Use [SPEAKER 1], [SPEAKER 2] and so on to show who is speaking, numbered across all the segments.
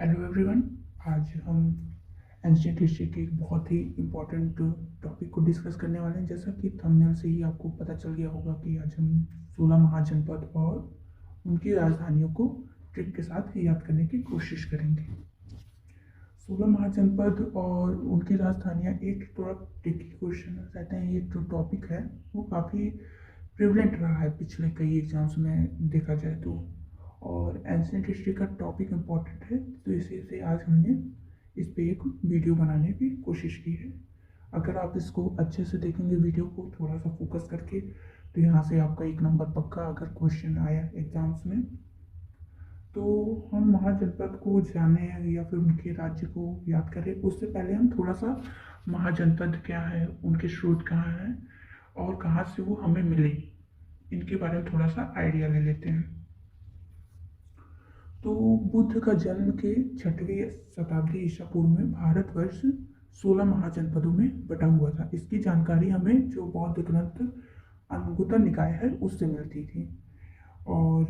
[SPEAKER 1] Hello everyone. आज हम ancient history के एक बहुत ही इम्पोर्टेंट टॉपिक को डिस्कस करने वाले हैं। जैसा कि थंबनेल से ही आपको पता चल गया होगा कि आज हम 16 महाजनपद और उनकी राजधानियों को ट्रिक के साथ याद करने की कोशिश करेंगे। 16 महाजनपद और उनकी राजधानियाँ एक थोड़ा ट्रिकी क्वेश्चन रहते हैं। ये जो टॉपिक है वो काफ़ी प्रिवलेंट रहा है पिछले कई एग्जाम्स में देखा जाए तो, और एंशिएंट हिस्ट्री का टॉपिक इम्पोर्टेंट है, तो इसी से आज हमने इस पे एक वीडियो बनाने की कोशिश की है। अगर आप इसको अच्छे से देखेंगे वीडियो को थोड़ा सा फोकस करके, तो यहाँ से आपका 1 नंबर पक्का अगर क्वेश्चन आया एग्जाम्स में। तो हम महाजनपद को जाने या फिर उनके राज्य को याद करें उससे पहले हम थोड़ा सा महाजनपद क्या है, उनके स्रोत कहाँ हैं और कहाँ से वो हमें मिले, इनके बारे में थोड़ा सा आइडिया ले लेते हैं। तो बुद्ध का जन्म के 6वीं शताब्दी ईसा पूर्व में भारतवर्ष 16 महाजनपदों में बटा हुआ था। इसकी जानकारी हमें जो बौद्ध ग्रंथ अंगुत्तर निकाय है उससे मिलती थी। और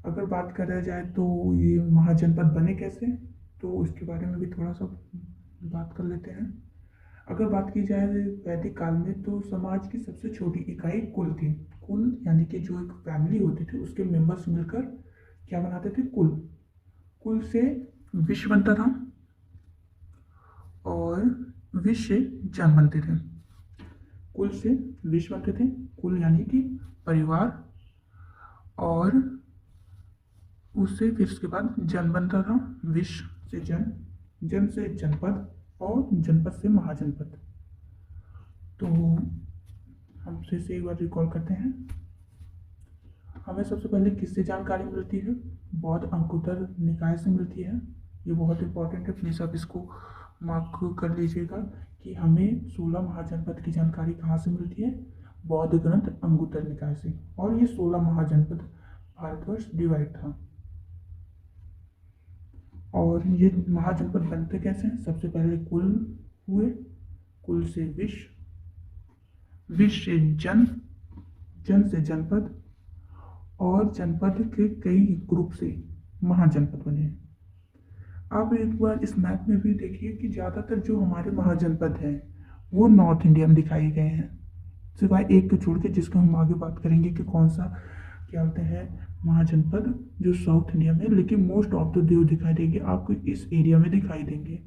[SPEAKER 1] अगर बात करा जाए तो ये महाजनपद बने कैसे, तो इसके बारे में भी थोड़ा सा बात कर लेते हैं। अगर बात की जाए वैदिक काल में, तो समाज की सबसे छोटी इकाई कुल थी। कुल यानी कि जो एक फैमिली होती थी उसके मेंबर्स मिलकर क्या बनाते थे, कुल। कुल से विश्व बनता था और विश्व से जन बनते थे। कुल से विश्व बनते थे, कुल यानी कि परिवार, और उससे फिर उसके बाद जन बनता था, विश्व से जन, जन से जनपद और जनपद से महाजनपद। तो हम फिर से एक बार रिकॉल करते हैं। हमें सबसे पहले किससे जानकारी मिलती है, बौद्ध अंगुत्तर निकाय से मिलती है। ये बहुत इंपॉर्टेंट है, प्लीज़ आप इसको मार्क कर लीजिएगा कि हमें 16 महाजनपद की जानकारी कहाँ से मिलती है, बौद्ध ग्रंथ अंगुत्तर निकाय से। और ये 16 महाजनपद भारतवर्ष डिवाइड था। और ये महाजनपद बनते कैसे हैं, सबसे पहले कुल हुए, कुल से विश्व, विश्व से जन, जन से जनपद, और जनपद के कई ग्रुप से महाजनपद बने। आप एक बार इस मैप में भी देखिए कि ज़्यादातर जो हमारे महाजनपद हैं वो नॉर्थ इंडिया में दिखाए गए हैं, सिवाय एक को छोड़ के, जिसको हम आगे बात करेंगे कि कौन सा क्या बोलते हैं महाजनपद जो साउथ इंडिया में, लेकिन मोस्ट ऑफ द जो दिखाई देंगे आपको इस एरिया में दिखाई देंगे,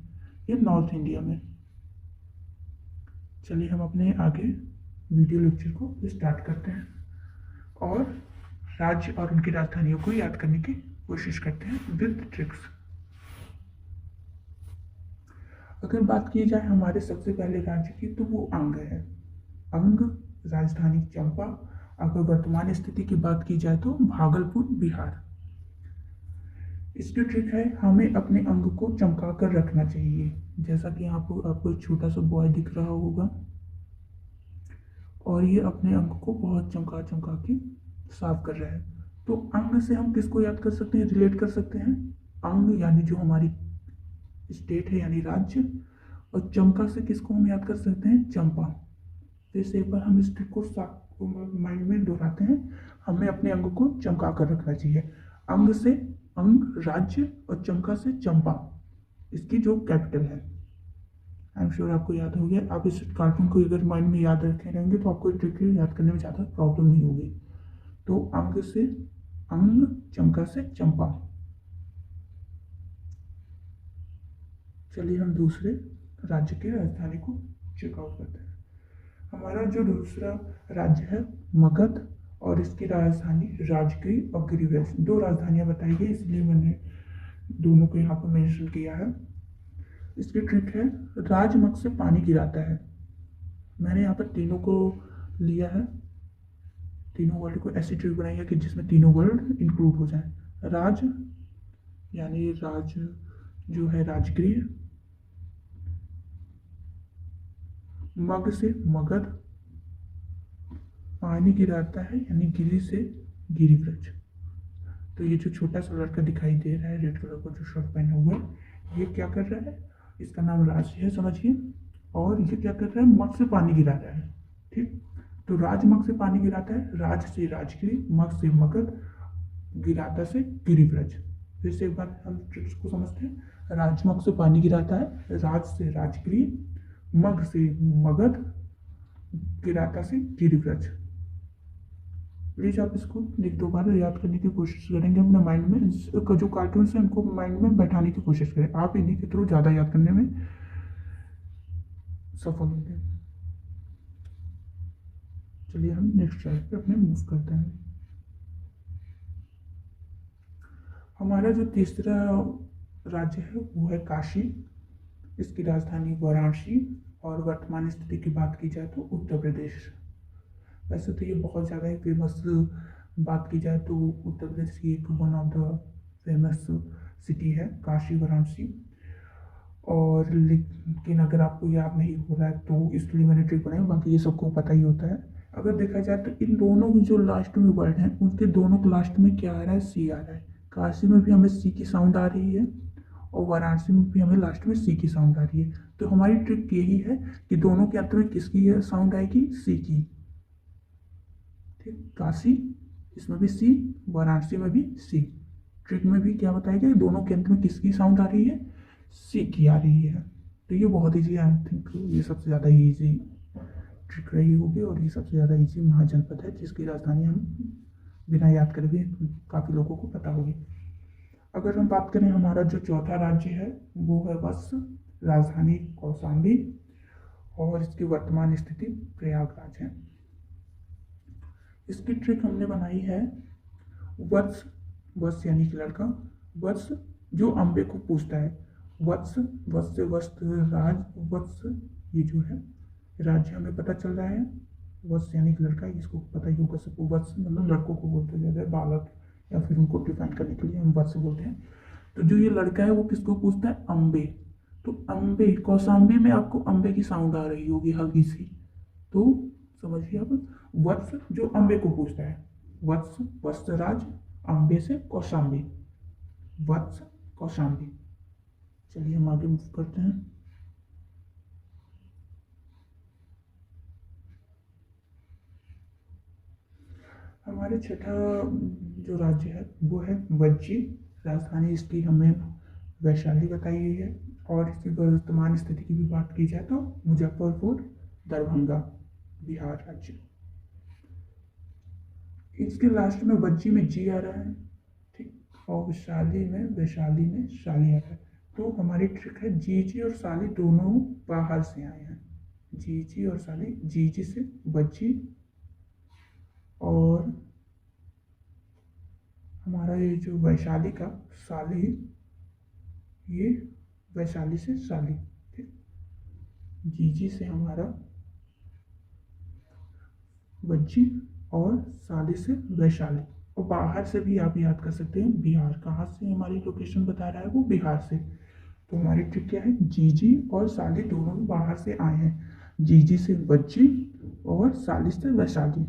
[SPEAKER 1] ये नॉर्थ इंडिया में। चलिए हम अपने आगे वीडियो लेक्चर को स्टार्ट करते हैं और राज्य और उनकी राजधानियों को याद करने की कोशिश करते हैं विद ट्रिक्स। अगर बात की जाए हमारे सबसे पहले राज्य की, तो वो अंग है। अंग, राजधानी चंपा। अगर वर्तमान स्थिति की बात की जाए तो भागलपुर, बिहार। इसकी ट्रिक है, हमें अपने अंग को चमका कर रखना चाहिए। जैसा कि आपको एक छोटा सा बॉय दिख रहा होगा और ये अपने अंग को बहुत चमका चमका के साफ कर रहा है। तो अंग से हम किसको याद कर सकते हैं, रिलेट कर सकते हैं, अंग यानी जो हमारी स्टेट है यानी राज्य, और चंपा से किसको हम याद कर सकते हैं, चंपा। तो इसे एक बार हम इस ट्रिक को माइंड में दोहराते हैं, हमें अपने अंग को चमका कर रखना चाहिए। अंग से अंग, राज्य, और चंपा से चंपा, इसकी जो कैपिटल है। आई एम श्योर आपको याद हो गया। आप इस कार्टून को अगर माइंड में याद रखे रहेंगे तो आपको ट्रिक याद करने में ज़्यादा प्रॉब्लम नहीं होगी। तो अंग से अंग, चंपा से चंपा। चलिए हम दूसरे राज्य की राजधानी को चेकआउट करते हैं। हमारा जो दूसरा राज्य है मगध, और इसकी राजधानी राजगिरी और गिरिव्रज। 2 राजधानियां बताई गई, इसलिए मैंने दोनों को यहाँ पर मेंशन किया है। इसकी ट्रिक है, राजमग से पानी गिराता है। मैंने यहाँ पर तीनों को लिया है, तीनों वर्ड को ऐसी ट्रिक बनाई है कि जिसमें तीनों वर्ड इंक्लूड हो जाए। राज यानी राज जो है राजगिरी, मग से मगध, पानी गिराता है यानी गिरी से गिरिव्रज। तो ये जो छोटा सा लड़का दिखाई दे रहा है रेड कलर का जो शर्ट पहना हुआ है, ये क्या कर रहा है, इसका नाम राज है समझिए, और ये क्या कर रहा है, मग से पानी गिरा रहा है। ठीक, तो राजमग से पानी गिराता है, राज से राजगिरी, मग से मगध, गिराता से गिरिव्रज। फिर से एक बार हम ट्रिक्स को समझते हैं। राजमग से पानी गिराता है, राज से राजगीर, मग से मगध, गिराता से गिरिव्रज। प्लीज़ आप इसको एक दो बार याद करने की कोशिश करेंगे अपने माइंड में। जो कार्टून है उनको माइंड में बैठाने की कोशिश करें, आप इन्हीं के थ्रू ज़्यादा याद करने में सफल होंगे। चलिए हम नेक्स्ट स्लाइड पे अपने मूव करते हैं। हमारा जो तीसरा राज्य है वो है काशी। इसकी राजधानी वाराणसी और वर्तमान स्थिति की बात की जाए तो उत्तर प्रदेश। वैसे तो ये बहुत ज़्यादा ही फेमस, बात की जाए तो उत्तर प्रदेश की एक one of the famous city है काशी वाराणसी। और लेकिन अगर आपको याद नहीं हो रहा है तो इसलिए मैंने ट्रिक बनाई, बाकी ये सबको पता ही होता है। अगर देखा जाए तो इन दोनों की जो लास्ट में वर्ड हैं उनके दोनों के लास्ट में क्या आ रहा है, सी आ रहा है। काशी में भी हमें सी की साउंड आ रही है और वाराणसी में भी हमें लास्ट में सी की साउंड आ रही है। तो हमारी ट्रिक यही है कि दोनों के अंत में किसकी साउंड आएगी, सी की। ठीक, काशी इसमें भी सी, वाराणसी में भी सी। ट्रिक में भी क्या बताएगा, दोनों के अंत में किसकी साउंड आ रही है, सी की आ रही है। तो ये बहुत ईजी, आई थिंक ये सबसे ज़्यादा ईजी ट्रिक रही होगी और ये सबसे ज़्यादा ईजी महाजनपद है जिसकी राजधानी हम बिना याद करे भी काफ़ी लोगों को पता होगी। अगर हम बात करें हमारा जो चौथा राज्य है वो है बस राजधानी कौशाम्बी और इसकी वर्तमान स्थिति प्रयागराज है। इसकी ट्रिक हमने बनाई है, वत्स, वत्स यानी कि लड़का, वत्स जो अम्बे को पूछता है, वत्स, वत्स से वस्त्र, राज, वत्स ये जो है राज्य हमें पता चल रहा है। वत्स यानी कि लड़का, इसको पता ही होगा सबको। वत्स मतलब लड़कों को बोलते हैं, बालक या फिर उनको डिफाइन करने के लिए हम वत्स बोलते हैं। तो जो ये लड़का है वो किसको पूछता है, अम्बे। तो अम्बे, कौशाम्बी में आपको अम्बे की साउंड आ रही होगी हल्की सी, तो समझिए आप, वत्स जो अम्बे को पूछता है, वत्स वत्सराज, अम्बे से कौशाम्बी, वत्स कौशाम्बी। चलिए हम आगे मूव करते हैं। हमारे छठा जो राज्य है वो है वज्जी। राजधानी इसकी हमें वैशाली बताई गई है और इसकी वर्तमान स्थिति की भी बात की जाए तो मुजफ्फरपुर, दरभंगा, बिहार राज्य। इसके लास्ट में वज्जी में जी आ रहा है, ठीक, और वैशाली में शाली आ रहा है। तो हमारी ट्रिक है, जी और साली दोनों बाहर से आए हैं। जी और साली, जी से वज्जी और हमारा ये जो वैशाली का साली, ये वैशाली से साली, ठीक, जी से हमारा वज्जी और साली से वैशाली। और बाहर से भी आप याद कर सकते हैं, बिहार। कहाँ से हमारी लोकेशन बता रहा है वो, बिहार से। तो हमारी ट्रिक क्या है, जी और साली दोनों बाहर से आए हैं। जी से वज्जी और साली से वैशाली।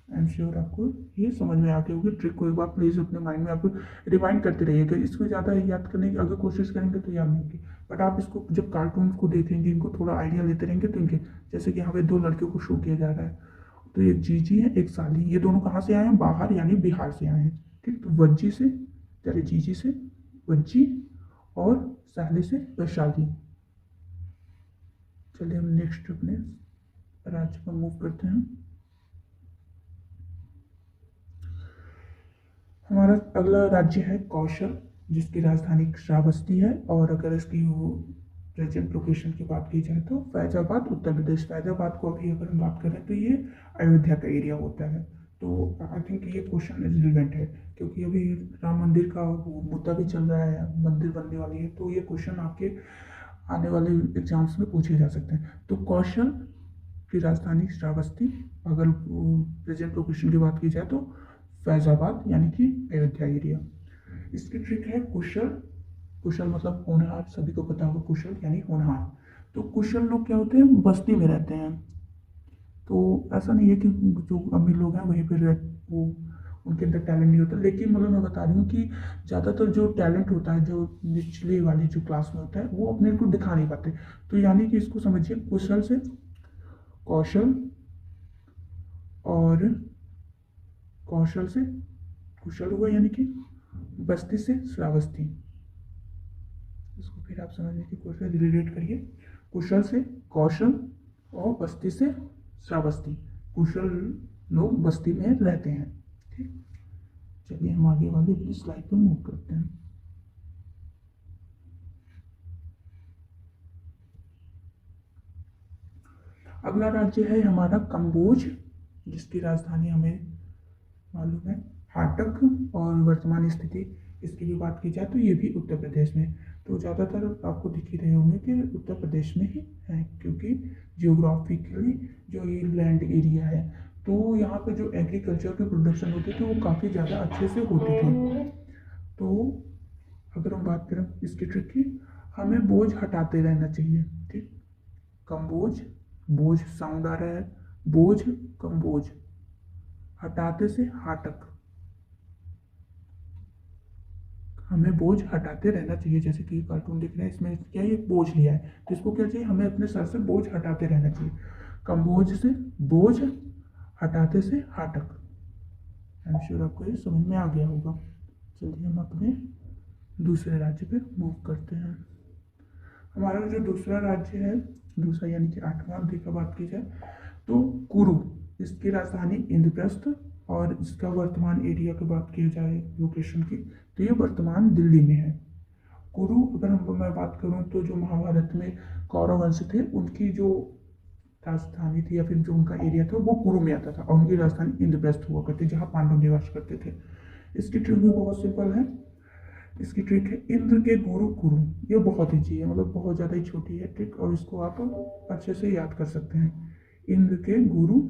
[SPEAKER 1] आई एम श्योर आपको ये समझ में आ गई होगी। ट्रिक को एक बार प्लीज़ अपने माइंड में आप रिमाइंड करते रहिएगा। इसको ज़्यादा याद करने की अगर कोशिश करेंगे तो याद नहीं होगी, बट आप इसको जब कार्टून को देखेंगे, इनको थोड़ा आइडिया लेते रहेंगे तो इनके, जैसे कि यहाँ पे दो लड़कियों को शो किया जा रहा है, तो एक जी है एक साली, ये दोनों कहाँ से आए हैं, बाहर यानी बिहार से आए हैं। ठीक, तो वज्जी से, चलिए जी से वज्जी और साली से वैशाली। चलिए हम नेक्स्ट अपने राज्य पर मूव करते हैं। हमारा अगला राज्य है कौशल, जिसकी राजधानी श्रावस्ती है और अगर इसकी वो प्रेजेंट लोकेशन की बात की जाए तो फैजाबाद, उत्तर प्रदेश। फैजाबाद को अभी अगर हम बात करें तो ये अयोध्या का एरिया होता है। तो आई थिंक ये क्वेश्चन रिलेवेंट है क्योंकि अभी राम मंदिर का मुद्दा भी चल रहा है, मंदिर बनने वाली है, तो ये क्वेश्चन आपके आने वाले एग्जाम्स में पूछे जा सकते हैं। तो कौशल की राजधानी श्रावस्ती, अगर प्रेजेंट लोकेशन की बात की जाए तो फैजाबाद यानी कि अयोध्या एरिया। इसकी ट्रिक है कुशल। कुशल मतलब होनहार, सभी को पता होगा कुशल यानी होनहार। तो कुशल लोग क्या होते हैं, बस्ती में रहते हैं। तो ऐसा नहीं है कि जो अमीर लोग हैं वहीं पर वो उनके अंदर टैलेंट नहीं होता, लेकिन मतलब मैं बता रही हूँ कि ज़्यादातर जो टैलेंट होता है, जो निचली वाली जो क्लास में होता है, वो अपने को दिखा नहीं पाते। तो यानी कि इसको समझिए, कुशल से कौशल और कौशल से कुशल हुआ यानी कि बस्ती से श्रावस्ती। इसको फिर आप समझने की कोशिश रिलेट करिए। कुशल से कौशल और बस्ती से श्रावस्ती। कुशल लोग बस्ती में रहते हैं। ठीक, चलिए हम आगे वाली अपनी स्लाइड पर मूव करते हैं। अगला राज्य है हमारा कंबोज, जिसकी राजधानी हमें मालूम है हाटक, और वर्तमान स्थिति इसकी भी बात की जाए तो ये भी उत्तर प्रदेश में। तो ज़्यादातर आपको दिख ही रहे होंगे कि उत्तर प्रदेश में ही है, क्योंकि जियोग्राफिकली जो ये लैंड एरिया है, तो यहाँ पे जो एग्रीकल्चर की प्रोडक्शन होती थी वो काफ़ी ज़्यादा अच्छे से होती थी। तो अगर हम बात करें इसकी ट्रिक की, हमें बोझ हटाते रहना चाहिए। ठीक, कंबोज, बोझ साउंड आ रहा है, बोझ कंबोज, हटाते से हाटक, हमें बोझ हटाते रहना चाहिए। जैसे कि कार्टून दिख रहा है, इसमें क्या है, एक बोझ लिया है, तो इसको क्या चाहिए, हमें अपने सर से बोझ हटाते रहना चाहिए। कंबोज से बोझ, हटाते से हाटक। आई एम श्योर आपको ये समझ में आ गया होगा। चलिए हम अपने दूसरे राज्य पे मूव करते हैं। हमारा जो दूसरा राज्य है, दूसरा यानी कि 8वां अवधि का बात की जाए तो कुरु, इसकी राजधानी इंद्रप्रस्थ, और इसका वर्तमान एरिया की बात की जाए लोकेशन की, तो ये वर्तमान दिल्ली में है। कुरु, अगर मैं बात करूँ तो जो महाभारत में कौरव वंश थे उनकी जो राजधानी थी या फिर जो उनका एरिया था वो कुरु में आता था, और उनकी राजधानी इंद्रप्रस्थ हुआ करती, जहाँ पांडव निवास करते थे। इसकी ट्रिक भी बहुत सिंपल है। इसकी ट्रिक है इंद्र के गुरु कुरु। ये बहुत ईजी है, मतलब बहुत ज़्यादा ही छोटी है ट्रिक, और इसको आप अच्छे से याद कर सकते हैं। इंद्र के गुरु,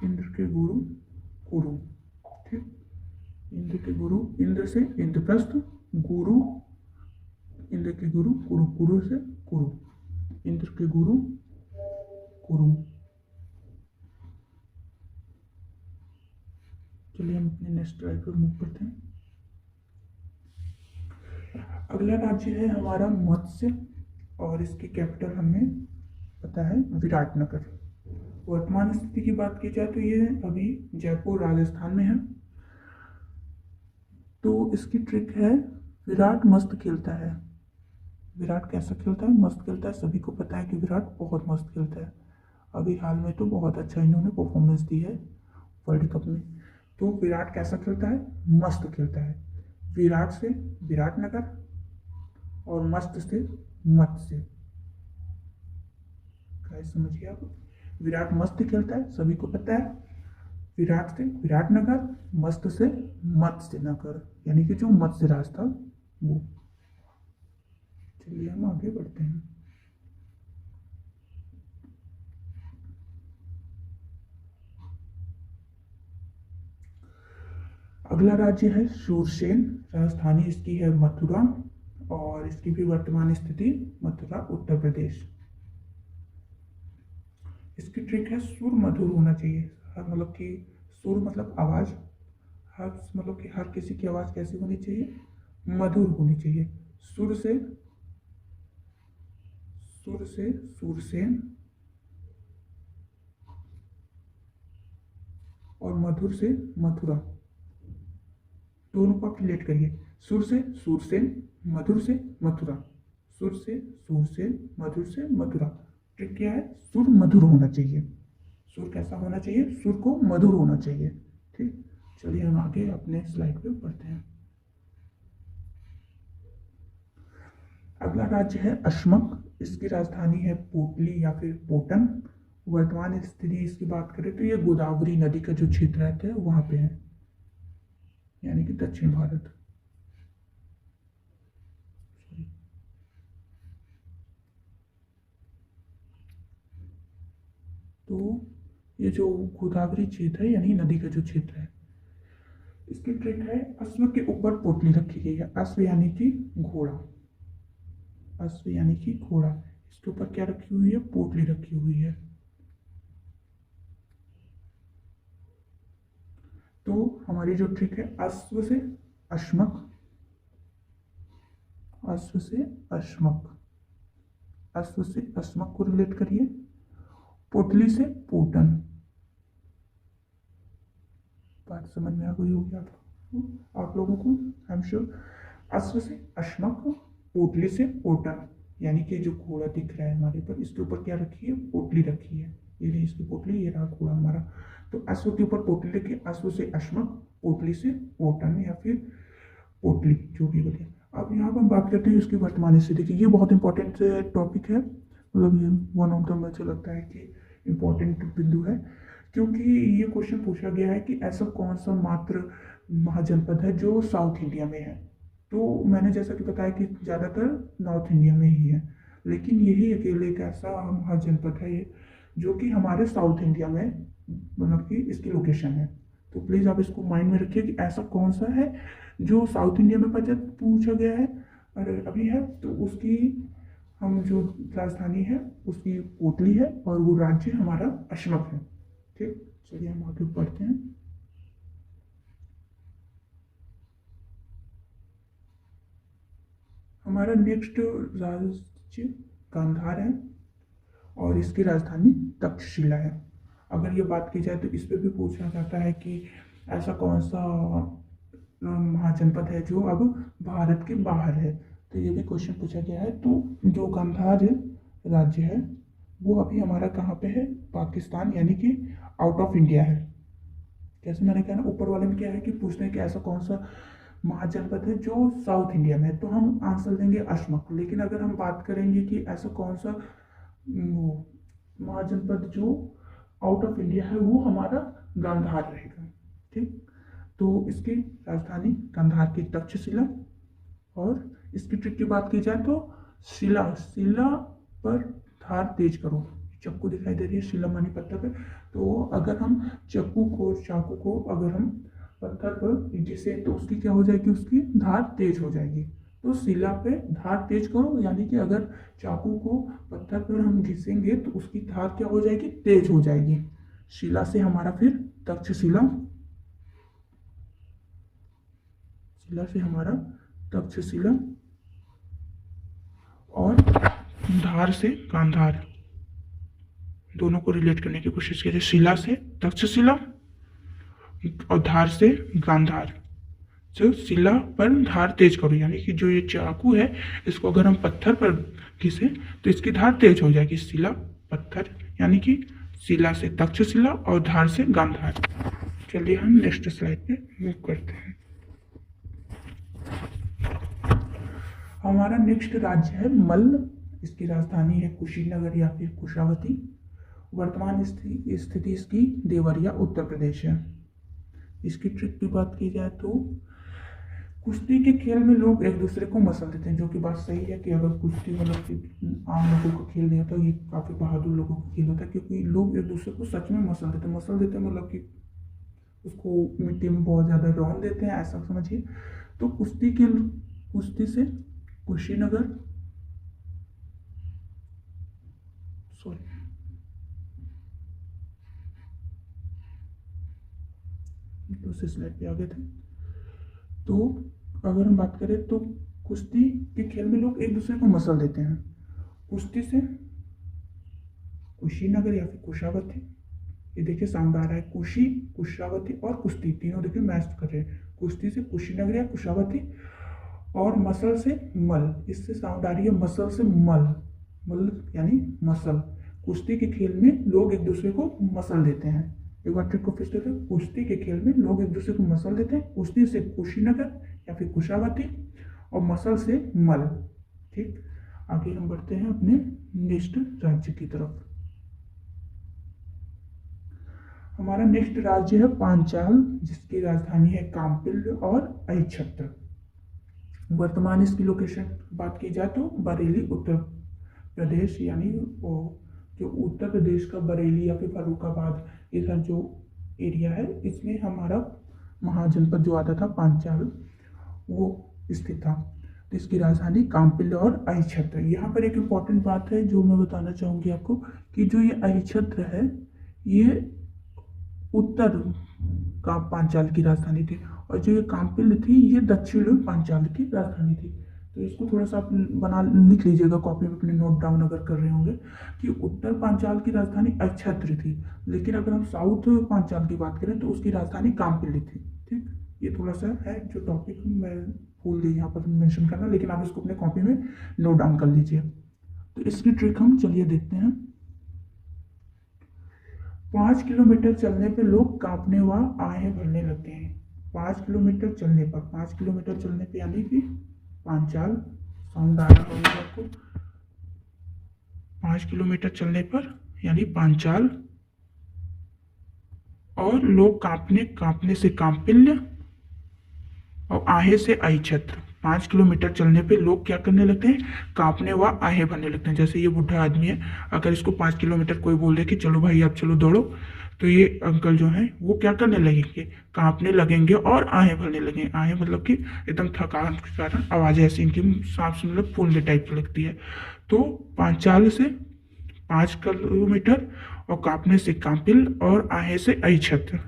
[SPEAKER 1] इंद्र के गुरु कुरु। ठीक, इंद्र के गुरु, इंद्र से इंद्रप्रस्थ, गुरु, इंद्र के गुरु कुरु, कुरु से कुरु, इंद्र के गुरु कुरु। चलिए हम अपने नेक्स्ट स्लाइड पर मूव करते हैं। अगला राज्य है हमारा मत्स्य, और इसकी कैपिटल हमें पता है विराटनगर। वर्तमान स्थिति की बात की जाए तो ये अभी जयपुर राजस्थान में है। तो इसकी ट्रिक है, विराट मस्त खेलता है। विराट कैसा खेलता है, मस्त खेलता है। सभी को पता है कि विराट बहुत मस्त खेलता है। अभी हाल में तो बहुत अच्छा इन्होंने परफॉर्मेंस दी है वर्ल्ड कप में। तो विराट कैसा खेलता है, मस्त खेलता है। विराट से विराटनगर, और मस्त से मत्स्य। समझिए आप, विराट मस्त खेलता है, सभी को पता है। विराट से विराटनगर, मस्त से मत्स्य नगर, यानी कि जो मत्स्य राज था वो। चलिए हम आगे बढ़ते हैं। अगला राज्य है शूरसेन, राजधानी इसकी है मथुरा, और इसकी भी वर्तमान स्थिति मथुरा उत्तर प्रदेश। इसकी ट्रिक है सुर मधुर होना चाहिए। मतलब कि सुर मतलब आवाज़, हर मतलब कि हर किसी की आवाज़ कैसी होनी चाहिए, मधुर होनी चाहिए। सुर से सुरसेन, और मधुर से मथुरा, दोनों को आप रिलेट करिए। सुर से सुरसेन, मधुर से मथुरा, सुर से सुरसेन, मधुर से मथुरा। ट्रिक क्या है, सुर मधुर होना चाहिए। सुर कैसा होना चाहिए, सुर को मधुर होना चाहिए। ठीक, चलिए हम आगे अपने स्लाइड पे बढ़ते हैं। अगला राज्य है अश्मक, इसकी राजधानी है पोटली या फिर पोटन। वर्तमान स्थिति इसकी बात करें तो ये गोदावरी नदी का जो क्षेत्र रहता है वहां पे है, यानी कि दक्षिण भारत। तो ये जो गोदावरी क्षेत्र है यानी नदी का जो क्षेत्र है, इसकी ट्रिक है, अश्व के ऊपर पोटली रखी गई है। अश्व यानी कि घोड़ा, अश्व यानी कि घोड़ा, इसके ऊपर क्या रखी हुई है, पोटली रखी हुई है। तो हमारी जो ट्रिक है, अश्व से अश्मक, अश्व से अश्मक, अश्व से अश्मक को रिलेट करिए। पोटली से पोटन। बात समझ में आ गई होगी आपको। आप लोगों को आई एम श्योर अश्व से अश्मक, पोटली से ओटन, यानी कि जो घोड़ा दिख रहा है हमारे पर, इसके ऊपर क्या रखी है, पोटली रखी है। ये रही इसकी पोटली, ये रहा घोड़ा हमारा। तो अश्व के ऊपर पोटली रखी, अश्व से अश्मक, पोटली से ओटन या फिर पोटली, जो भी बोलिए। अब यहाँ पर हम बात करते हैं इसकी वर्तमान स्थिति की। ये बहुत इंपॉर्टेंट टॉपिक है, मतलब ये वन ऑफ द मुझे लगता है कि इम्पोर्टेंट बिंदु है, क्योंकि ये क्वेश्चन पूछा गया है कि ऐसा कौन सा मात्र महाजनपद है जो साउथ इंडिया में है। तो मैंने जैसा कि बताया कि ज़्यादातर नॉर्थ इंडिया में ही है, लेकिन यही अकेले एक ऐसा महाजनपद है ये जो कि हमारे साउथ इंडिया में, मतलब कि इसकी लोकेशन है। तो प्लीज़ आप इसको माइंड में रखिए कि ऐसा कौन सा है जो साउथ इंडिया में पूछा गया है और अभी है। तो उसकी हम जो राजधानी है उसकी कोटली है और वो राज्य हमारा अशमक है। ठीक, चलिए हम आगे बढ़ते हैं। हमारा नेक्स्ट राज्य गांधार है और इसकी राजधानी तक्षशिला है। अगर ये बात की जाए तो इस पर भी पूछा जाता है कि ऐसा कौन सा महाजनपद है जो अब भारत के बाहर है। तो ये भी क्वेश्चन पूछा गया है। तो जो गांधार राज्य है वो अभी हमारा कहाँ पे है, पाकिस्तान, यानी कि आउट ऑफ इंडिया है। जैसे मैंने कहा ना, ऊपर वाले में क्या है कि पूछते हैं कि ऐसा कौन सा महाजनपद है जो साउथ इंडिया में है, तो हम आंसर देंगे अशमक। लेकिन अगर हम बात करेंगे कि ऐसा कौन सा महाजनपद जो आउट ऑफ इंडिया है, वो हमारा गांधार रहेगा। ठीक, तो इसकी राजधानी गांधार की तक्षशिला। और इसकी ट्रिक की बात की जाए तो शिला, शिला पर धार तेज करो। चाकू दिखाई दे रही है, शिला मानी पत्थर पे। तो अगर हम चाकू को अगर हम पत्थर पर घिसे तो उसकी क्या हो जाएगी, उसकी धार तेज हो जाएगी। तो शिला पे धार तेज करो, यानी कि अगर चाकू को पत्थर पर हम घिसेंगे तो उसकी धार क्या हो जाएगी, तेज हो जाएगी। शिला से हमारा फिर तक्षशिला, शिला से हमारा तक्षशिला और धार से गांधार, दोनों को रिलेट करने की कोशिश कीजिए। शिला से तक्षशिला और धार से गांधार। जो शिला पर धार तेज करो, यानी कि जो ये चाकू है इसको अगर हम पत्थर पर घिसे तो इसकी धार तेज हो जाएगी। शिला पत्थर, यानी कि शिला से तक्षशिला और धार से गांधार। चलिए हम नेक्स्ट स्लाइड पे मूव करते हैं। हमारा नेक्स्ट राज्य है मल्ल। इसकी राजधानी है कुशीनगर या फिर कुशावती। वर्तमान स्थिति इसकी देवरिया उत्तर प्रदेश है। इसकी ट्रिक की बात की जाए तो कुश्ती के खेल में लोग एक दूसरे को मसल देते हैं, जो कि बात सही है कि अगर कुश्ती मतलब कि आम लोगों का खेल नहीं होता, ये काफ़ी बहादुर लोगों का खेल होता है, क्योंकि लोग एक दूसरे को सच में मसल देते हैं मतलब कि उसको मिट्टी में बहुत ज़्यादा रौंद देते हैं, ऐसा समझिए। तो कुश्ती से कुशीनगर, सॉरी दूसरे स्लाइड पे आ गए थे। तो अगर हम बात करें तो कुश्ती के खेल में लोग एक दूसरे को मसल देते हैं। कुश्ती से कुशीनगर या फिर कुशावती, ये देखिए साउंड आ रहा है, कुशी, कुशावती और कुश्ती, तीनों देखिए मैच कर रहे हैं। कुश्ती से कुशीनगर या कुशावती और मसल से मल, इससे साउंड आ रही है मसल से मल, मल यानी मसल। कुश्ती के खेल में लोग एक दूसरे को मसल देते हैं। एक बार ट्रिक को फिर से, कुश्ती के खेल में लोग एक दूसरे को मसल देते हैं। कुश्ती से कुशीनगर या फिर कुशावती और मसल से मल। ठीक, आगे हम बढ़ते हैं अपने नेक्स्ट राज्य की तरफ। हमारा नेक्स्ट राज्य है पांचाल, जिसकी राजधानी है काम्पिल और अहिच्छत्र। वर्तमान इसकी लोकेशन बात की जाए तो बरेली उत्तर प्रदेश, यानी वो जो उत्तर प्रदेश का बरेली या फिर फर्रुखाबाद इधर जो एरिया है, इसमें हमारा महाजनपद जो आता था पांचाल वो स्थित था। तो इसकी राजधानी काम्पिल और अहिच्छत्र। यहाँ पर एक इम्पॉर्टेंट बात है जो मैं बताना चाहूँगी आपको, कि जो ये अहिच्छत्र है ये उत्तर का पांचाल की राजधानी थी, और जो ये काम्पिल थी ये दक्षिण पांचाल की राजधानी थी। तो इसको थोड़ा सा आप लिख लीजिएगा कॉपी में अपने, नोट डाउन अगर कर रहे होंगे, कि उत्तर पांचाल की राजधानी अहिच्छत्र थी, लेकिन अगर हम साउथ पांचाल की बात करें तो उसकी राजधानी काम्पिल थी। ठीक, ये थोड़ा सा है जो टॉपिक मैं भूल गई यहाँ पर मेंशन करना, लेकिन आप इसको अपने कॉपी में नोट डाउन कर लीजिए। तो इसकी ट्रिक हम चलिए देखते हैं। 5 किलोमीटर चलने पे लोग कांपने व आहें भरने लगते हैं। 5 किलोमीटर चलने पर, 5 किलोमीटर चलने पे यानी कि पांचाल, साउंड आ रहा होगा आपको। 5 किलोमीटर चलने पर यानी पांचाल, और लोग कांपने, कांपने से कांपिल्य, और आहे से अहिच्छत्र। 5 किलोमीटर चलने पे लोग क्या करने लगते हैं, कांपने व आहे भरने लगते हैं। जैसे ये बुढ़ा आदमी है, अगर इसको 5 किलोमीटर कोई बोल दे कि चलो भाई आप चलो दौड़ो, तो ये अंकल जो है वो क्या करने लगेंगे, कांपने लगेंगे और आहे भरने लगेंगे। आहे मतलब कि एकदम थकान के कारण आवाज़ ऐसी इनकी सांस मतलब फूलने टाइप की लगती है। तो पांचाल से 5 किलोमीटर, और कांपने से कांपिल, और आहे से अहिच्छत्र।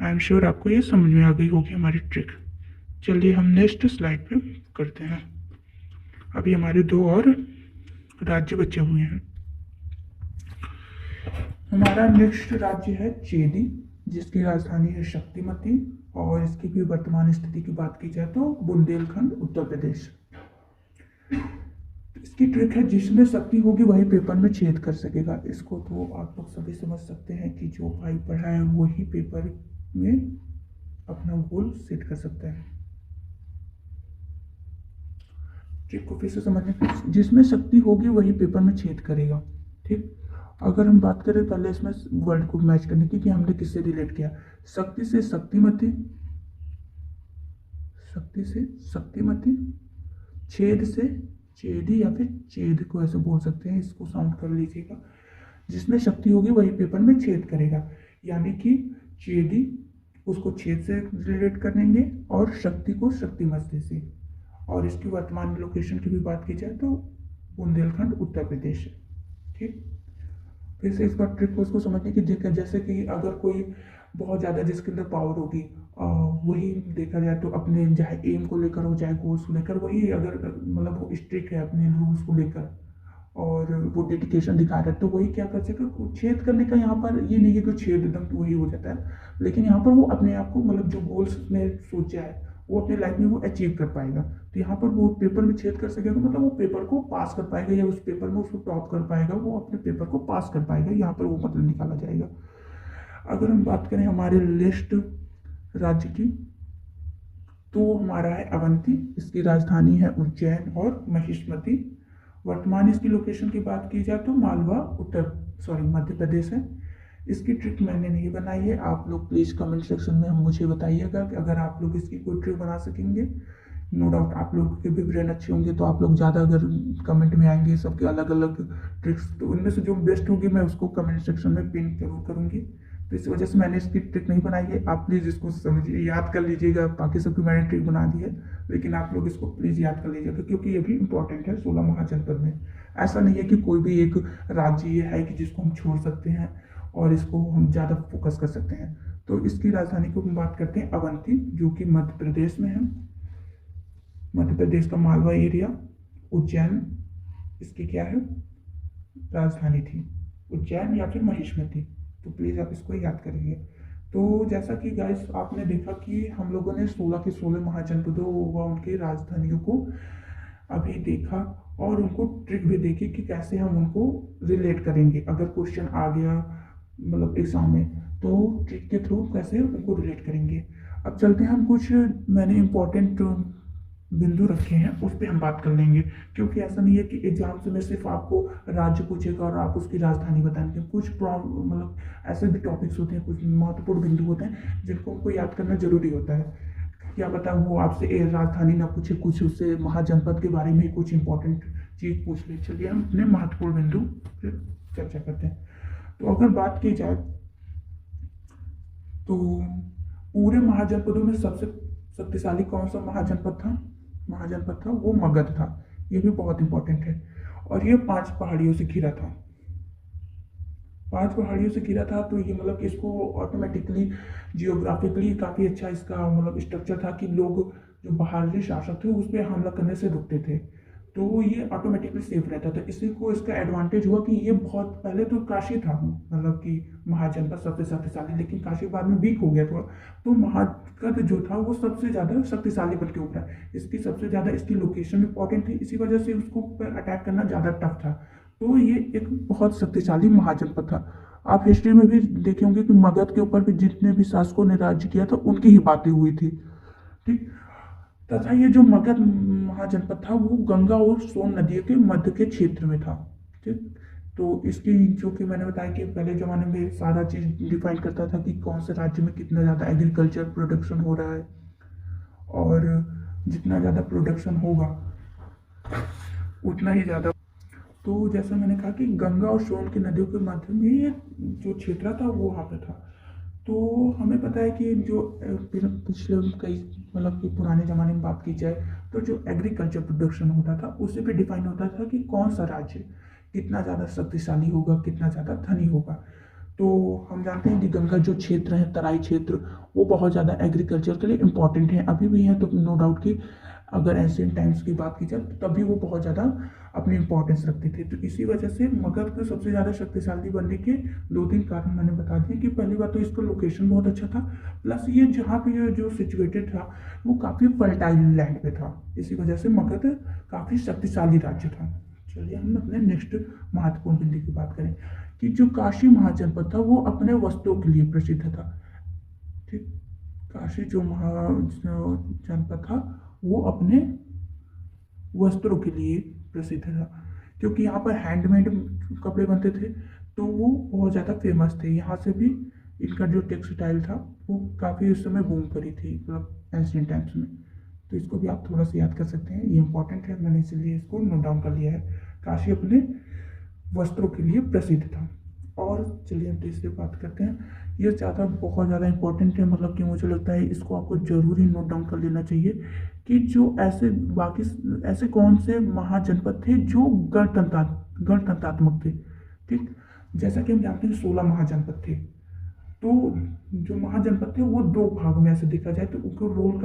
[SPEAKER 1] आई एम श्योर आपको ये समझ में आ गई होगी हमारी ट्रिक। चलिए हम नेक्स्ट स्लाइड पे करते हैं। अभी हमारे 2 और राज्य बचे हुए हैं। हमारा नेक्स्ट राज्य है चेदी, जिसकी राजधानी है शक्तिमती, और इसकी भी वर्तमान स्थिति की बात की जाए तो बुंदेलखंड, उत्तर प्रदेश। इसकी ट्रिक है, जिसमें शक्ति होगी वही पेपर में छेद कर सकेगा। इसको तो आप लोग सभी समझ सकते हैं कि जो भाई पढ़ा है वही पेपर में अपना गोल सेट कर सकता है। ट्रिक को फिर से समझने, जिसमें शक्ति होगी वही पेपर में छेद करेगा। ठीक, अगर हम बात करें पहले इसमें वर्ड को मैच करने की कि हमने किससे रिलेट किया। शक्ति से शक्तिमती, शक्ति से शक्तिमती, छेद से चेदी, या फिर चेद को ऐसे बोल सकते हैं, इसको साउंड कर लीजिएगा। जिसमें शक्ति होगी वही पेपर में छेद करेगा, यानी कि चेदी उसको छेद से रिलेट करेंगे और शक्ति को शक्तिमती से। और इसकी वर्तमान लोकेशन की भी बात की जाए तो बुंदेलखंड, उत्तर प्रदेश है। ठीक, फिर से इस बार ट्रिक को उसको समझने की देखा, जैसे कि अगर कोई बहुत ज़्यादा जिसके अंदर पावर होगी, वही देखा जाए तो अपने चाहे एम को लेकर हो चाहे गोल्स को लेकर, वही अगर मतलब वो स्ट्रिक्ट है अपने रूल्स को लेकर और वो डेडिकेशन दिखा रहा है, तो वही क्या कर सके, छेद करने का। यहाँ पर ये नहीं है कि छेद एकदम तो वही हो जाता है, लेकिन यहाँ पर वो अपने आप को मतलब जो गोल्स उसने सोचा है वो अपने लाइफ में वो अचीव कर पाएगा। तो यहाँ पर वो पेपर में छेद कर सकेगा, मतलब वो पेपर को पास कर पाएगा, या उस पेपर में उसको टॉप कर पाएगा, वो अपने पेपर को पास कर पाएगा। यहाँ पर वो मतलब निकाला जाएगा। अगर हम बात करें हमारे लिस्ट राज्य की, तो हमारा है अवंती, इसकी राजधानी है उज्जैन और महिष्मती। वर्तमान इसकी लोकेशन की बात की जाए तो मालवा, मध्य प्रदेश है। इसकी ट्रिक मैंने नहीं बनाई है, आप लोग प्लीज़ कमेंट सेक्शन में मुझे बताइएगा कि अगर आप लोग इसकी कोई ट्रिक बना सकेंगे। नो डाउट आप लोगों के भी ब्रेन अच्छे होंगे, तो आप लोग ज़्यादा अगर कमेंट में आएंगे सबके अलग अलग ट्रिक्स, तो उनमें से जो बेस्ट होगी मैं उसको कमेंट सेक्शन में पिन जरूर करूँगी। तो इस वजह से मैंने इसकी ट्रिक नहीं बनाई है, आप प्लीज़ इसको समझिए, याद कर लीजिएगा। बाकी सबकी मैंने ट्रिक बना दी है, लेकिन आप लोग इसको प्लीज़ याद कर लीजिएगा, क्योंकि ये भी इंपॉर्टेंट है 16 महाजनपद में। ऐसा नहीं है कि कोई भी एक राज्य ये है कि जिसको हम छोड़ सकते हैं और इसको हम ज़्यादा फोकस कर सकते हैं। तो इसकी राजधानी को हम बात करते हैं अवंती, जो कि मध्य प्रदेश में है। मध्य प्रदेश का मालवा एरिया, उज्जैन इसकी क्या है, राजधानी थी, उज्जैन या फिर महिष्मती। तो प्लीज़ आप इसको याद करिए। तो जैसा कि गाइस आपने देखा कि हम लोगों ने 16 के 16 महाजनपदों व उनकी राजधानियों को अभी देखा, और उनको ट्रिक भी देखी कि कैसे हम उनको रिलेट करेंगे। अगर क्वेश्चन आ गया मतलब एग्जाम में, तो ट्रिक के थ्रू कैसे उनको रिलेट करेंगे। अब चलते हैं हम, कुछ मैंने इंपॉर्टेंट बिंदु रखे हैं उस पर हम बात कर लेंगे, क्योंकि ऐसा नहीं है कि एग्जाम से में सिर्फ आपको राज्य पूछेगा और आप उसकी राजधानी बताएंगे। कुछ मतलब ऐसे भी टॉपिक्स होते हैं, कुछ महत्वपूर्ण बिंदु होते हैं जिनको हमको याद करना जरूरी होता है। क्या पता वो आपसे राजधानी ना पूछे, कुछ उससे महाजनपद के बारे में ही कुछ इंपॉर्टेंट चीज़ पूछ ले। चलिए हम अपने महत्वपूर्ण बिंदु पर चर्चा करते हैं। तो अगर बात की जाए तो पूरे महाजनपदों में सबसे शक्तिशाली कौन सा महाजनपद था, वो मगध था। ये भी बहुत इंपॉर्टेंट है, और ये 5 पहाड़ियों से घिरा था। 5 पहाड़ियों से घिरा था, तो ये मतलब कि इसको ऑटोमेटिकली जियोग्राफिकली काफ़ी अच्छा इसका मतलब स्ट्रक्चर था कि लोग जो बाहरी शासक थे उस पर हमला करने से रुकते थे। तो ये ऑटोमेटिकली सेफ रहता था। इसी को इसका एडवांटेज हुआ कि ये बहुत पहले तो काशी था, मतलब कि महाजनपद सबसे शक्तिशाली, लेकिन काशी बाद में वीक हो गया थोड़ा, तो महागध जो था वो सबसे ज़्यादा शक्तिशाली बन के उभरा। इसकी सबसे ज़्यादा इसकी लोकेशन इंपॉर्टेंट थी, इसी वजह से उसको पर अटैक करना ज़्यादा टफ था। तो ये एक बहुत शक्तिशाली महाजनपद था। आप हिस्ट्री में भी देखे होंगे कि मगध के ऊपर भी जितने भी शासकों ने राज्य किया था उनकी ही बातें हुई थी, ठीक। तथा ये जो मगध महाजनपद था वो गंगा और सोन नदियों के मध्य के क्षेत्र में था, ठीक। तो इसकी जो कि मैंने बताया कि पहले ज़माने में सारा चीज़ डिफाइन करता था कि कौन से राज्य में कितना ज़्यादा एग्रीकल्चर प्रोडक्शन हो रहा है, और जितना ज़्यादा प्रोडक्शन होगा उतना ही ज़्यादा। तो जैसा मैंने कहा कि गंगा और सोन की नदियों के मध्य में जो क्षेत्र था वो वहाँ पे था। तो हमें पता है कि जो पिछले कई मतलब कि पुराने ज़माने में बात की जाए तो जो एग्रीकल्चर प्रोडक्शन होता था उससे भी डिफाइन होता था कि कौन सा राज्य कितना ज़्यादा शक्तिशाली होगा, कितना ज़्यादा धनी होगा। तो हम जानते हैं कि गंगा जो क्षेत्र है, तराई क्षेत्र, वो बहुत ज़्यादा एग्रीकल्चर के लिए इम्पॉर्टेंट है, अभी भी है। तो नो डाउट कि अगर एंशिएंट टाइम्स की बात की जाए तो तभी वो बहुत ज़्यादा अपनी इंपॉर्टेंस रखते थे। तो इसी वजह से मगध को सबसे ज़्यादा शक्तिशाली बनने के 2-3 कारण मैंने बता दिए कि पहली बात तो इसका लोकेशन बहुत अच्छा था, प्लस ये जहाँ पे ये जो सिचुएटेड था वो काफ़ी फर्टाइल लैंड पे था, इसी वजह से मगध काफ़ी शक्तिशाली राज्य था। चलिए हम अपने नेक्स्ट महत्वपूर्ण बिंदु की बात करें कि जो काशी महाजनपद था वो अपने वस्त्रों के लिए प्रसिद्ध था, ठीक। काशी जो महाजनपद था वो अपने वस्त्रों के लिए प्रसिद्ध था, क्योंकि यहाँ पर हैंडमेड कपड़े बनते थे, तो वो बहुत ज़्यादा फेमस थे। यहाँ से भी इनका जो टेक्सटाइल था वो काफ़ी उस समय बूम करी थी, मतलब एंशिएंट टाइम्स में। तो इसको भी आप थोड़ा सा याद कर सकते हैं, ये इंपॉर्टेंट है, मैंने इसलिए इसको नोट डाउन कर लिया है। काशी अपने वस्त्रों के लिए प्रसिद्ध था। और चलिए हम तीसरी बात करते हैं, ये ज़्यादा बहुत ज़्यादा इंपॉर्टेंट है, मतलब कि मुझे लगता है इसको आपको ज़रूर ही नोट डाउन कर लेना चाहिए कि जो ऐसे बाकी ऐसे कौन से महाजनपद थे जो गणतंत्रात्मक थे, ठीक। जैसा कि हम जानते हैं 16 महाजनपद थे। तो जो महाजनपद थे वो 2 भागों में ऐसे देखा जाए तो उनको रूल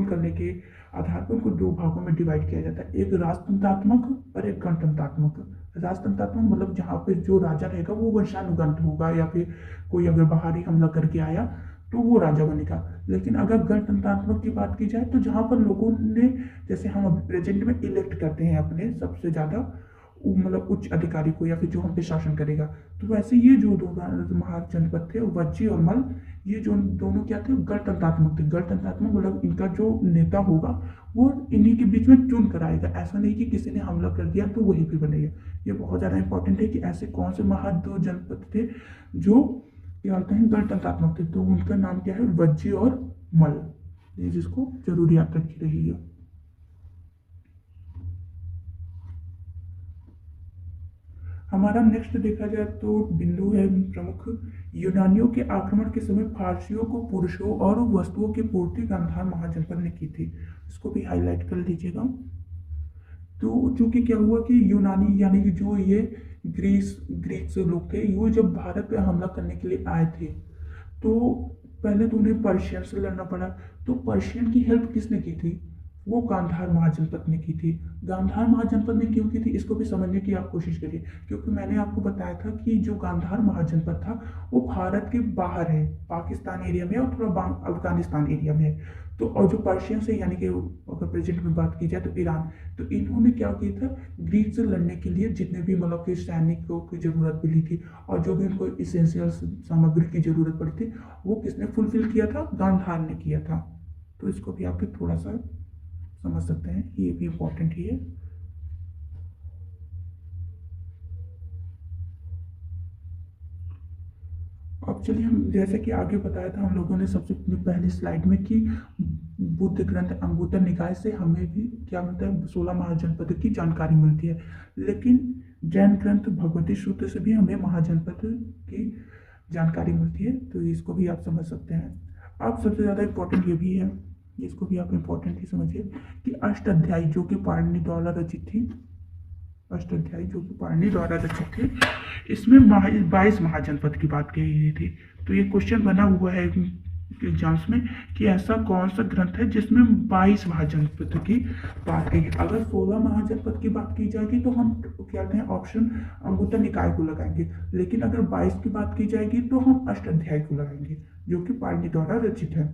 [SPEAKER 1] करने के आधार पर उनको 2 भागों में डिवाइड किया जाता है, एक राजतंत्रात्मक और एक गणतंत्रात्मक। राजतंत्रात्मक मतलब जहाँ पे जो राजा रहेगा वो वंशानुगत होगा, या फिर कोई अगर बाहरी हमला करके आया तो वो राजा बनेगा। लेकिन अगर गणतंत्रात्मक की बात की जाए तो जहाँ पर लोगों ने, जैसे हम अभी प्रेजेंट में इलेक्ट करते हैं अपने सबसे ज़्यादा मतलब उच्च अधिकारी को, या फिर जो हम पे शासन करेगा, तो वैसे ये जो 2 महाजनपद थे वज्जी और मल, ये जो दोनों क्या थे, गणतंत्रात्मक थे। गणतंत्रात्मक मतलब इनका जो नेता होगा वो इन्हीं के बीच में चुन कर आएगा, ऐसा नहीं कि किसी ने हमला कर दिया तो वही पे बनेगा। ये बहुत ज़्यादा इंपॉर्टेंट है कि ऐसे कौन से महाजनपद थे जो क्या होते हैं गणतंत्रात्मक थे, तो उनका नाम क्या है, वज्जी और मल, ये जिसको जरूर याद रखी रहिएगा। हमारा नेक्स्ट देखा जाए तो बिंदु है प्रमुख, यूनानियों के आक्रमण के समय फारसियों को पुरुषों और वस्तुओं की पूर्ति गांधार महाजनपद ने की थी, इसको भी हाईलाइट कर लीजिएगा। तो चूंकि क्या हुआ कि यूनानी यानी कि जो ये ग्रीक्स लोग थे, वो जब भारत पे हमला करने के लिए आए थे तो पहले तो उन्हें पर्शियन से लड़ना पड़ा। तो पर्शियन की हेल्प किसने की थी, वो गांधार महाजनपद ने की थी। गांधार महाजनपद ने क्यों की थी इसको भी समझने की आप कोशिश करिए, क्योंकि मैंने आपको बताया था कि जो गांधार महाजनपद था वो भारत के बाहर है, पाकिस्तान एरिया में और थोड़ा अफगानिस्तान एरिया में है। तो और जो पर्शियन से यानी कि अगर प्रेजेंट में बात की जाए तो ईरान, तो इन्होंने क्या किया था, ग्रीक से लड़ने के लिए जितने भी मतलब कि सैनिकों की ज़रूरत मिली थी और जो भी उनको इसेंशियल सामग्री की ज़रूरत पड़ी थी वो किसने फुलफिल किया था, गांधार ने किया था। तो इसको भी आप थोड़ा सा समझ सकते हैं, ये भी इम्पोर्टेंट ही है। अब चलिए हम जैसे कि आगे बताया था हम लोगों ने सबसे पहली स्लाइड में कि बुद्ध ग्रंथ अंगुत्तर निकाय से हमें भी क्या मिलता है, 16 महाजनपद की जानकारी मिलती है, लेकिन जैन ग्रंथ भगवती सूत्र से भी हमें महाजनपद की जानकारी मिलती है। तो इसको भी आप समझ सकते हैं। अब सबसे ज़्यादा इम्पोर्टेंट ये भी है, इसको भी आप इम्पोर्टेंट ही समझिए कि अष्टाध्यायी जो कि पाणिनि द्वारा रचित थी, अष्टाध्यायी जो कि पाणिनि द्वारा रचित थी, इसमें 22 महाजनपद की बात कही गई थी। तो ये क्वेश्चन बना हुआ है एग्जाम्स में कि ऐसा कौन सा ग्रंथ है जिसमें 22 महाजनपद की बात की है। अगर 16 महाजनपद की बात की जाएगी तो हम क्या कहते हैं ऑप्शन अंगुत्तर निकाय को लगाएंगे, लेकिन अगर 22 की बात की जाएगी तो हम अष्टाध्यायी को लगाएंगे जो कि पाणिनि द्वारा रचित है।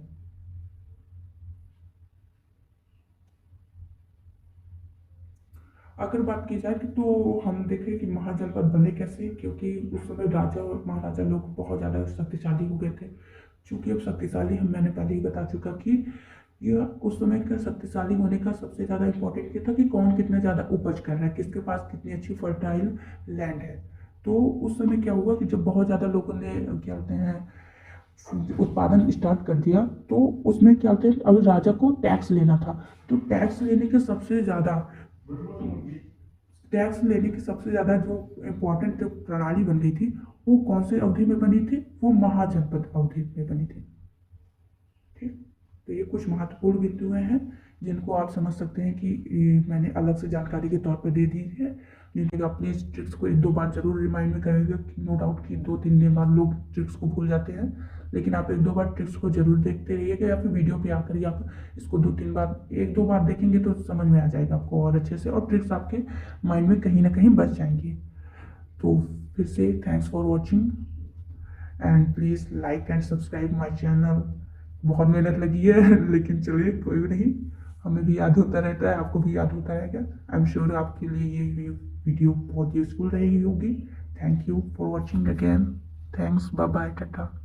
[SPEAKER 1] अगर बात की जाए तो हम देखें कि महाजनपद बने कैसे, क्योंकि उस समय राजा और महाराजा लोग बहुत ज़्यादा शक्तिशाली हो गए थे। चूंकि अब शक्तिशाली हम मैंने पहले ही बता चुका कि यह उस समय का शक्तिशाली होने का सबसे ज़्यादा इम्पोर्टेंट ये था कि कौन कितना ज़्यादा उपज कर रहा है, किसके पास कितनी अच्छी फर्टाइल लैंड है। तो उस समय क्या हुआ कि जब बहुत ज़्यादा लोगों ने क्या कहते हैं उत्पादन स्टार्ट कर दिया, तो उसमें क्या कहते हैं अब राजा को टैक्स लेना था। तो टैक्स लेने की सबसे ज़्यादा जो इम्पोर्टेंट प्रणाली बन गई थी वो कौन से अवधि में बनी थी, वो महाजनपद अवधि में बनी थी। ठीक, तो ये कुछ महत्वपूर्ण बिंदुएं हैं जिनको आप समझ सकते हैं कि मैंने अलग से जानकारी के तौर पर दे दी है, जिन्हें अपनी इस ट्रिक्स को 1-2 बार जरूर रिमाइंड में करेगा। नो डाउट कि 2-3 दिन बाद लोग ट्रिक्स को भूल जाते हैं, लेकिन आप 1-2 बार ट्रिक्स को जरूर देखते रहिएगा, या फिर वीडियो पे आकर ही आप इसको 2-3 बार 1-2 बार देखेंगे तो समझ में आ जाएगा आपको और अच्छे से, और ट्रिक्स आपके माइंड में कहीं ना कहीं बच जाएंगी। तो फिर से thanks for watching and please like and subscribe my channel. बहुत मेहनत लगी है लेकिन चलिए कोई भी नहीं, हमें भी याद होता रहता है, आपको भी याद होता रहेगा। आई एम श्योर आपके लिए ये वीडियो बहुत यूजफुल रहेगी होगी। Thank you for watching again. Thanks, bye bye, Tata.